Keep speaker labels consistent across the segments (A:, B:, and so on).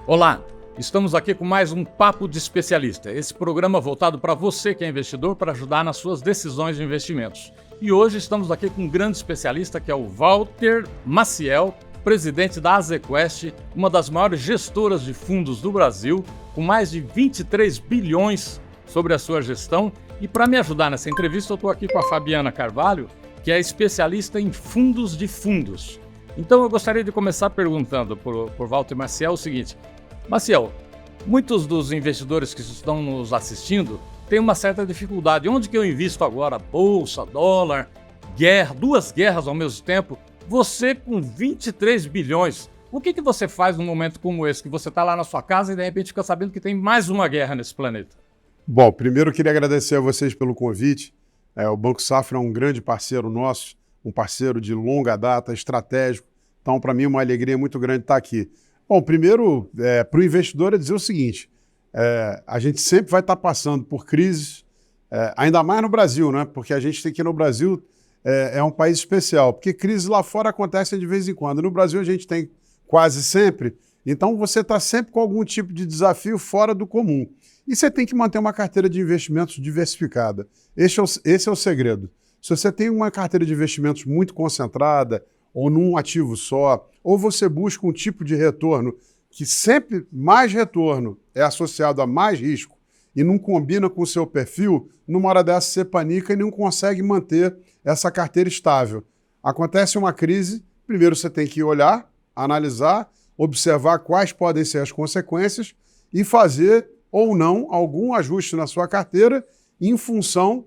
A: Olá, estamos aqui com mais um Papo de Especialista, esse programa voltado para você que é investidor para ajudar nas suas decisões de investimentos. E hoje estamos aqui com um grande especialista que é o Walter Maciel, presidente da Azequest, uma das maiores gestoras de fundos do Brasil, com mais de 23 bilhões sobre a sua gestão. E para me ajudar nessa entrevista eu estou aqui com a Fabiana Carvalho, que é especialista em fundos de fundos. Então eu gostaria de começar perguntando por Walter Maciel o seguinte: Maciel, muitos dos investidores que estão nos assistindo têm uma certa dificuldade. Onde que eu invisto agora? Bolsa, dólar, guerra, duas guerras ao mesmo tempo. Você com 23 bilhões, o que você faz num momento como esse, que você está lá na sua casa e de repente fica sabendo que tem mais uma guerra nesse planeta?
B: Bom, primeiro eu queria agradecer a vocês pelo convite. O Banco Safra é um grande parceiro nosso, um parceiro de longa data, estratégico. Então, para mim, é uma alegria muito grande estar aqui. Bom, primeiro, para o investidor é dizer o seguinte: a gente sempre vai estar passando por crises, ainda mais no Brasil, né? Porque a gente tem aqui no Brasil, é um país especial, porque crises lá fora acontecem de vez em quando. No Brasil a gente tem quase sempre, então você está sempre com algum tipo de desafio fora do comum. E você tem que manter uma carteira de investimentos diversificada. Esse é o segredo. Se você tem uma carteira de investimentos muito concentrada, ou num ativo só, ou você busca um tipo de retorno que sempre mais retorno é associado a mais risco e não combina com o seu perfil, numa hora dessa você panica e não consegue manter essa carteira estável. Acontece uma crise, primeiro você tem que olhar, analisar, observar quais podem ser as consequências e fazer ou não algum ajuste na sua carteira em função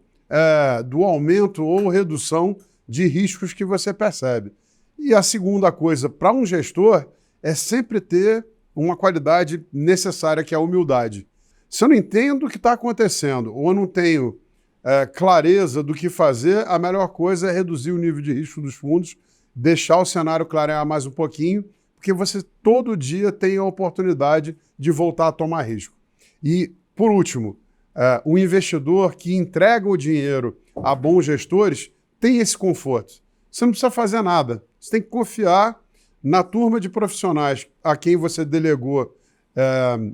B: do aumento ou redução de riscos que você percebe. E a segunda coisa, para um gestor, é sempre ter uma qualidade necessária, que é a humildade. Se eu não entendo o que está acontecendo, ou eu não tenho clareza do que fazer, a melhor coisa é reduzir o nível de risco dos fundos, deixar o cenário clarear mais um pouquinho, porque você todo dia tem a oportunidade de voltar a tomar risco. E, por último, o investidor que entrega o dinheiro a bons gestores tem esse conforto. Você não precisa fazer nada. Você tem que confiar na turma de profissionais a quem você delegou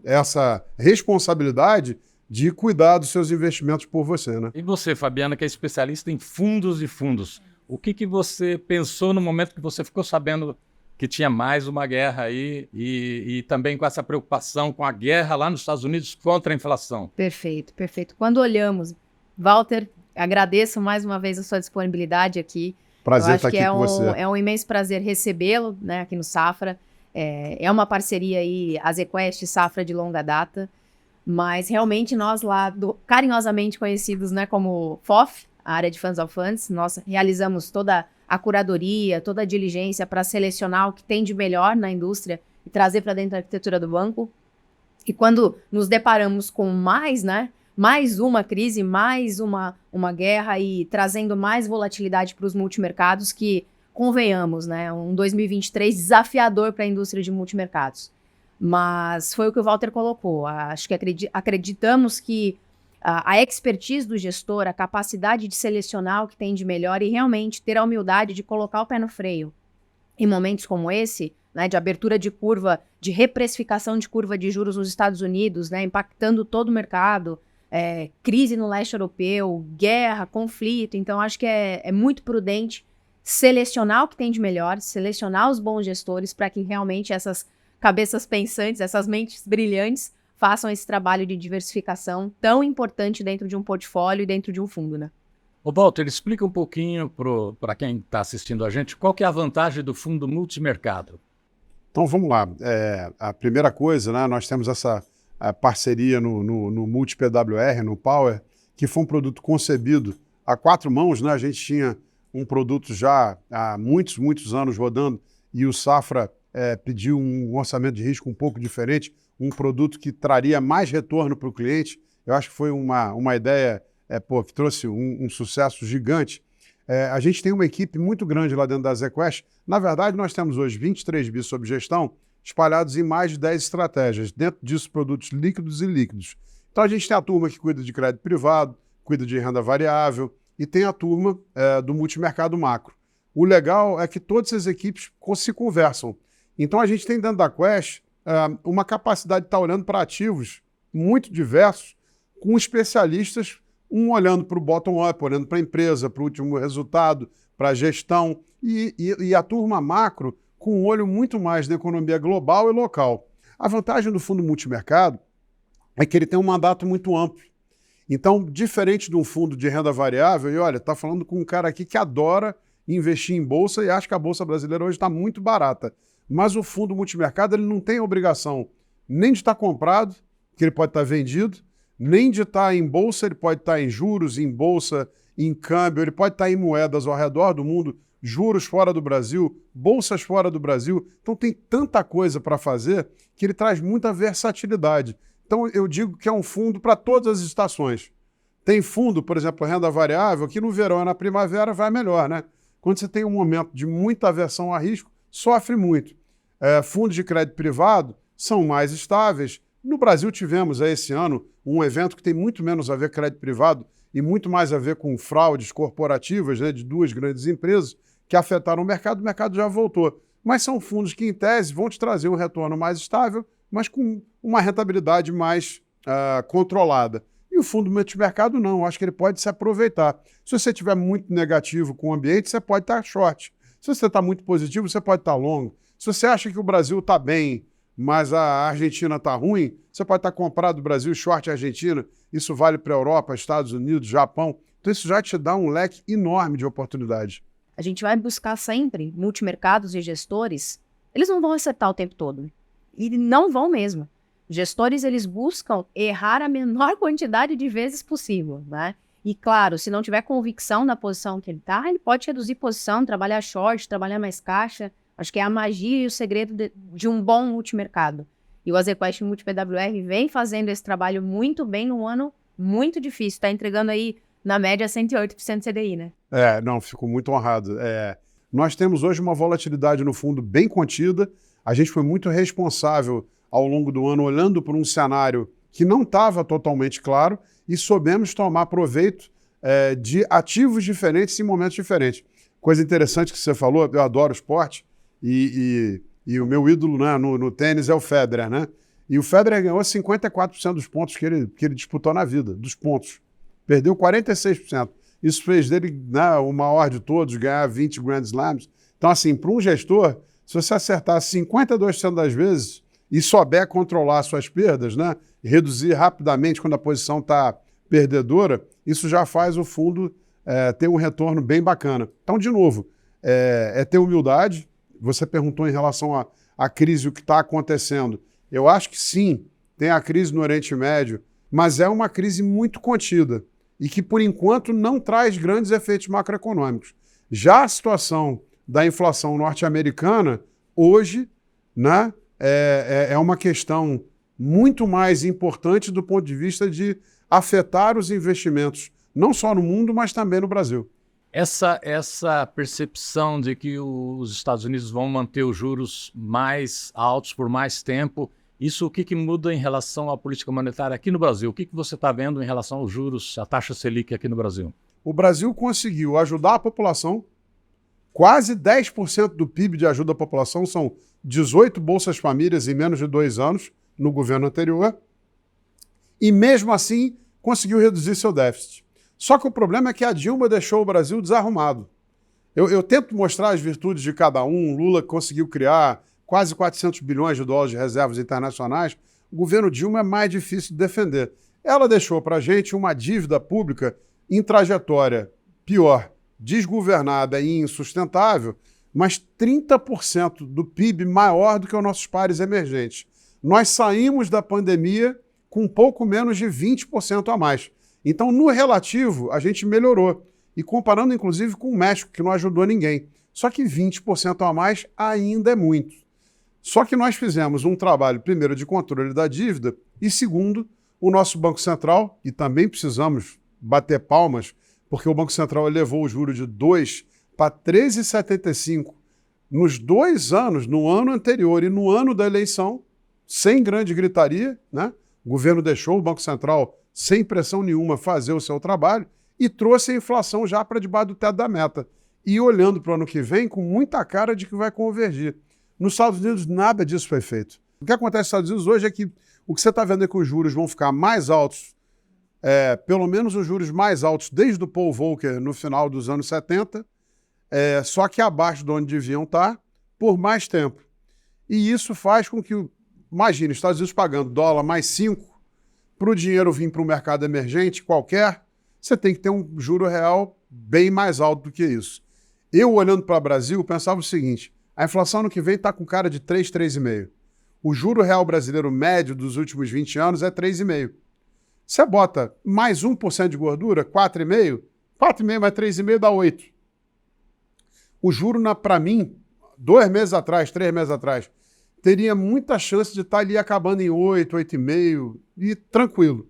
B: essa responsabilidade de cuidar dos seus investimentos por você, né?
A: E você, Fabiana, que é especialista em fundos de fundos, o que você pensou no momento que você ficou sabendo que tinha mais uma guerra aí e também com essa preocupação com a guerra lá nos Estados Unidos contra a inflação?
C: Perfeito, perfeito. Quando olhamos, Walter, agradeço mais uma vez a sua disponibilidade aqui.
B: Prazer estar aqui com você.
C: É um imenso prazer recebê-lo, né, aqui no Safra. É uma parceria aí, Azequest e Safra, de longa data, mas realmente nós lá, carinhosamente conhecidos, né, como FOF, a área de Funds of Funds, nós realizamos toda a curadoria, toda a diligência para selecionar o que tem de melhor na indústria e trazer para dentro da arquitetura do banco. E quando nos deparamos com mais uma crise, mais uma guerra e trazendo mais volatilidade para os multimercados, que, convenhamos, né, um 2023 desafiador para a indústria de multimercados. Mas foi o que o Walter colocou. Acho que acreditamos que a expertise do gestor, a capacidade de selecionar o que tem de melhor e realmente ter a humildade de colocar o pé no freio em momentos como esse, né, de abertura de curva, de reprecificação de curva de juros nos Estados Unidos, né, impactando todo o mercado, crise no leste europeu, guerra, conflito. Então, acho que é muito prudente selecionar o que tem de melhor, selecionar os bons gestores para que realmente essas cabeças pensantes, essas mentes brilhantes, façam esse trabalho de diversificação tão importante dentro de um portfólio e dentro de um fundo, né?
A: Ô Walter, explica um pouquinho para quem está assistindo a gente qual que é a vantagem do fundo multimercado.
B: Então, vamos lá. A primeira coisa, né, nós temos essa parceria no Multi-PWR, no Power, que foi um produto concebido a quatro mãos, né? A gente tinha um produto já há muitos anos rodando e o Safra pediu um orçamento de risco um pouco diferente, um produto que traria mais retorno para o cliente. Eu acho que foi uma ideia que trouxe um sucesso gigante. A gente tem uma equipe muito grande lá dentro da Azequest. Na verdade, nós temos hoje 23 bi sob gestão, espalhados em mais de 10 estratégias, dentro disso produtos líquidos e líquidos. Então a gente tem a turma que cuida de crédito privado, cuida de renda variável e tem a turma do multimercado macro. O legal é que todas as equipes se conversam. Então a gente tem dentro da Quest uma capacidade de estar olhando para ativos muito diversos, com especialistas, um olhando para o bottom-up, olhando para a empresa, para o último resultado, para a gestão, e a turma macro com um olho muito mais na economia global e local. A vantagem do fundo multimercado é que ele tem um mandato muito amplo. Então, diferente de um fundo de renda variável, e olha, está falando com um cara aqui que adora investir em bolsa e acha que a bolsa brasileira hoje está muito barata. Mas o fundo multimercado ele não tem a obrigação nem de estar comprado, que ele pode estar vendido, nem de estar em bolsa, ele pode estar em juros, em bolsa, em câmbio, ele pode estar em moedas ao redor do mundo, juros fora do Brasil, bolsas fora do Brasil. Então tem tanta coisa para fazer que ele traz muita versatilidade. Então eu digo que é um fundo para todas as estações. Tem fundo, por exemplo, renda variável, que no verão e na primavera vai melhor, né? Quando você tem um momento de muita aversão a risco, sofre muito. Fundos de crédito privado são mais estáveis. No Brasil tivemos esse ano um evento que tem muito menos a ver com crédito privado e muito mais a ver com fraudes corporativas, né, de duas grandes empresas que afetaram o mercado já voltou. Mas são fundos que, em tese, vão te trazer um retorno mais estável, mas com uma rentabilidade mais controlada. E o fundo multimercado não, eu acho que ele pode se aproveitar. Se você estiver muito negativo com o ambiente, você pode estar short. Se você está muito positivo, você pode estar long. Se você acha que o Brasil está bem, mas a Argentina está ruim, você pode estar comprado do Brasil, short Argentina. Isso vale para a Europa, Estados Unidos, Japão. Então isso já te dá um leque enorme de oportunidades.
C: A gente vai buscar sempre multimercados e gestores, eles não vão acertar o tempo todo. E não vão mesmo. Gestores, eles buscam errar a menor quantidade de vezes possível, né? E claro, se não tiver convicção na posição que ele está, ele pode reduzir posição, trabalhar short, trabalhar mais caixa. Acho que é a magia e o segredo de um bom multimercado. E o Azequest Multi-PWR vem fazendo esse trabalho muito bem num ano muito difícil. Está entregando aí, na média, 108% CDI, né?
B: Não, fico muito honrado. Nós temos hoje uma volatilidade no fundo bem contida. A gente foi muito responsável ao longo do ano, olhando para um cenário que não estava totalmente claro e soubemos tomar proveito de ativos diferentes em momentos diferentes. Coisa interessante que você falou, eu adoro esporte e o meu ídolo, né, no tênis é o Federer, né? E o Federer ganhou 54% dos pontos que ele disputou na vida, dos pontos. Perdeu 46%. Isso fez dele, né, o maior de todos, ganhar 20 Grand Slams. Então, assim, para um gestor, se você acertar 52% das vezes e souber controlar suas perdas, né, reduzir rapidamente quando a posição está perdedora, isso já faz o fundo ter um retorno bem bacana. Então, de novo, ter humildade. Você perguntou em relação à crise, o que está acontecendo. Eu acho que sim, tem a crise no Oriente Médio, mas é uma crise muito contida e que, por enquanto, não traz grandes efeitos macroeconômicos. Já a situação da inflação norte-americana, hoje, né, é uma questão muito mais importante do ponto de vista de afetar os investimentos, não só no mundo, mas também no Brasil.
A: Essa percepção de que os Estados Unidos vão manter os juros mais altos por mais tempo, isso o que muda em relação à política monetária aqui no Brasil? O que você está vendo em relação aos juros, a taxa Selic aqui no Brasil?
B: O Brasil conseguiu ajudar a população, quase 10% do PIB de ajuda à população, são 18 Bolsas Famílias em menos de 2 anos no governo anterior, e mesmo assim conseguiu reduzir seu déficit. Só que o problema é que a Dilma deixou o Brasil desarrumado. Eu tento mostrar as virtudes de cada um. Lula conseguiu criar quase 400 bilhões de dólares de reservas internacionais. O governo Dilma é mais difícil de defender. Ela deixou para a gente uma dívida pública em trajetória pior, desgovernada e insustentável, mas 30% do PIB maior do que os nossos pares emergentes. Nós saímos da pandemia com pouco menos de 20% a mais. Então, no relativo, a gente melhorou. E comparando, inclusive, com o México, que não ajudou ninguém. Só que 20% a mais ainda é muito. Só que nós fizemos um trabalho, primeiro, de controle da dívida e, segundo, o nosso Banco Central, e também precisamos bater palmas, porque o Banco Central elevou o juro de 2 para 13,75 nos 2 anos, no ano anterior e no ano da eleição, sem grande gritaria, né? O governo deixou o Banco Central sem pressão nenhuma, fazer o seu trabalho e trouxe a inflação já para debaixo do teto da meta. E olhando para o ano que vem, com muita cara de que vai convergir. Nos Estados Unidos, nada disso foi feito. O que acontece nos Estados Unidos hoje é que o que você está vendo é que os juros vão ficar mais altos, pelo menos os juros mais altos desde o Paul Volcker no final dos anos 70, só que abaixo de onde deviam estar por mais tempo. E isso faz com que, imagine, os Estados Unidos pagando dólar mais 5, para o dinheiro vir para um mercado emergente qualquer, você tem que ter um juro real bem mais alto do que isso. Eu, olhando para o Brasil, pensava o seguinte, a inflação ano que vem está com cara de 3, 3,5. O juro real brasileiro médio dos últimos 20 anos é 3,5. Você bota mais 1% de gordura, 4,5, 4,5 mais 3,5 dá 8. O juro, para mim, 2 meses atrás, 3 meses atrás, teria muita chance de estar ali acabando em 8, 8,5 e tranquilo.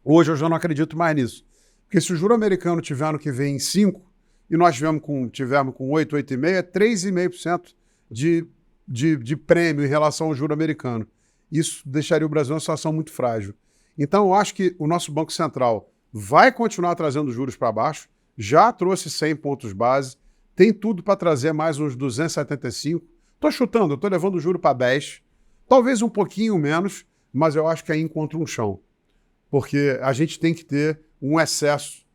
B: Hoje eu já não acredito mais nisso. Porque se o juro americano tiver ano que vem em 5 e nós tivermos com 8, 8,5, é 3,5% de prêmio em relação ao juro americano. Isso deixaria o Brasil numa situação muito frágil. Então eu acho que o nosso Banco Central vai continuar trazendo juros para baixo, já trouxe 100 pontos base, tem tudo para trazer mais uns 275. Estou chutando, estou levando o juro para 10, talvez um pouquinho menos, mas eu acho que aí encontra um chão. Porque a gente tem que ter um excesso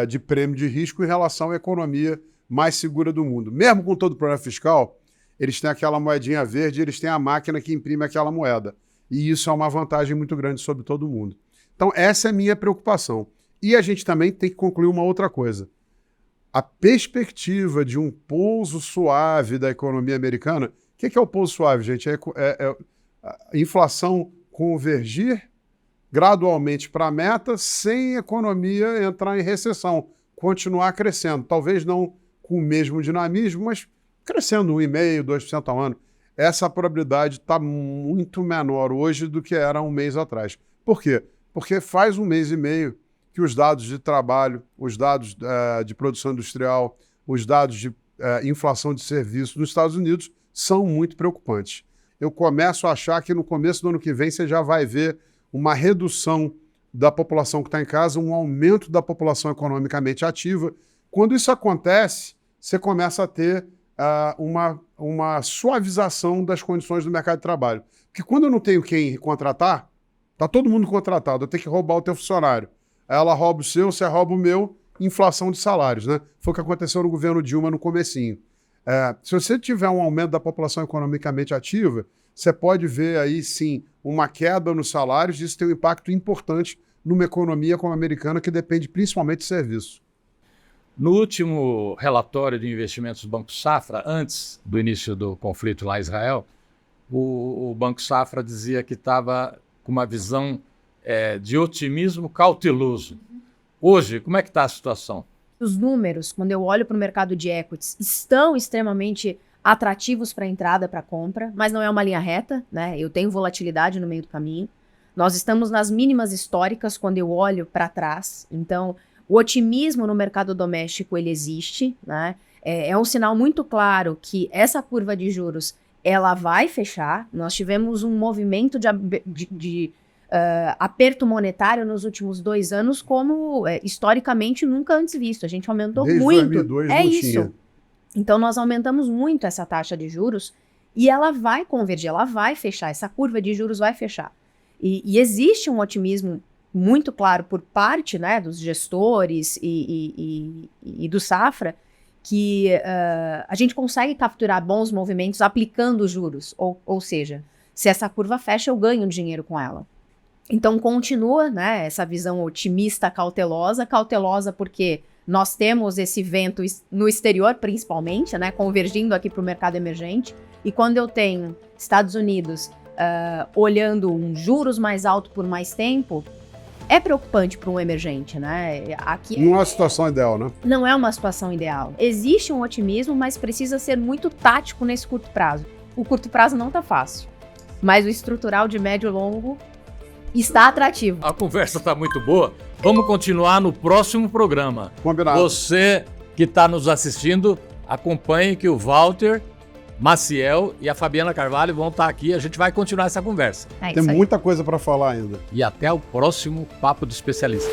B: de prêmio de risco em relação à economia mais segura do mundo. Mesmo com todo o problema fiscal, eles têm aquela moedinha verde, eles têm a máquina que imprime aquela moeda. E isso é uma vantagem muito grande sobre todo mundo. Então essa é a minha preocupação. E a gente também tem que concluir uma outra coisa. A perspectiva de um pouso suave da economia americana, o que é o pouso suave, gente? É a inflação convergir gradualmente para a meta sem a economia entrar em recessão, continuar crescendo. Talvez não com o mesmo dinamismo, mas crescendo 1,5%, 2% ao ano. Essa probabilidade está muito menor hoje do que era um mês atrás. Por quê? Porque faz 1 mês e meio que os dados de trabalho, os dados de produção industrial, os dados de inflação de serviços nos Estados Unidos são muito preocupantes. Eu começo a achar que no começo do ano que vem você já vai ver uma redução da população que está em casa, um aumento da população economicamente ativa. Quando isso acontece, você começa a ter uma suavização das condições do mercado de trabalho. Porque quando eu não tenho quem contratar, está todo mundo contratado, eu tenho que roubar o teu funcionário. Ela rouba o seu, você rouba o meu, inflação de salários, né? Foi o que aconteceu no governo Dilma no comecinho. Se você tiver um aumento da população economicamente ativa, você pode ver aí, sim, uma queda nos salários, e isso tem um impacto importante numa economia como a americana, que depende principalmente de serviço.
A: No último relatório de investimentos do Banco Safra, antes do início do conflito lá em Israel, o Banco Safra dizia que estava com uma visão de otimismo cauteloso. Hoje, como é que está a situação?
C: Os números, quando eu olho para o mercado de equities, estão extremamente atrativos para entrada, para compra, mas não é uma linha reta, né? Eu tenho volatilidade no meio do caminho. Nós estamos nas mínimas históricas quando eu olho para trás. Então, o otimismo no mercado doméstico, ele existe, né? É um sinal muito claro que essa curva de juros, ela vai fechar. Nós tivemos um movimento de aperto monetário nos últimos 2 anos como historicamente nunca antes visto. A gente aumentou
B: Desde
C: muito.
B: 2002
C: é
B: não
C: isso.
B: tinha.
C: Então nós aumentamos muito essa taxa de juros e ela vai convergir, ela vai fechar, essa curva de juros vai fechar. E existe um otimismo muito claro por parte, né, dos gestores e do Safra, que a gente consegue capturar bons movimentos aplicando juros, ou seja, se essa curva fecha, eu ganho dinheiro com ela. Então continua, né, essa visão otimista, cautelosa porque nós temos esse vento no exterior, principalmente, né, convergindo aqui para o mercado emergente, e quando eu tenho Estados Unidos olhando um juros mais alto por mais tempo, é preocupante para um emergente, né? Aqui
B: Não é uma situação ideal, né?
C: não é uma situação ideal. Existe um otimismo, mas precisa ser muito tático nesse curto prazo. O curto prazo não está fácil, mas o estrutural de médio e longo está atrativo.
A: A conversa está muito boa. Vamos continuar no próximo programa.
B: Combinado.
A: Você que está nos assistindo, acompanhe que o Walter Maciel e a Fabiana Carvalho vão estar aqui. A gente vai continuar essa conversa.
C: É
B: Tem
C: isso aí.
B: muita coisa para falar ainda.
A: E até o próximo Papo de Especialista.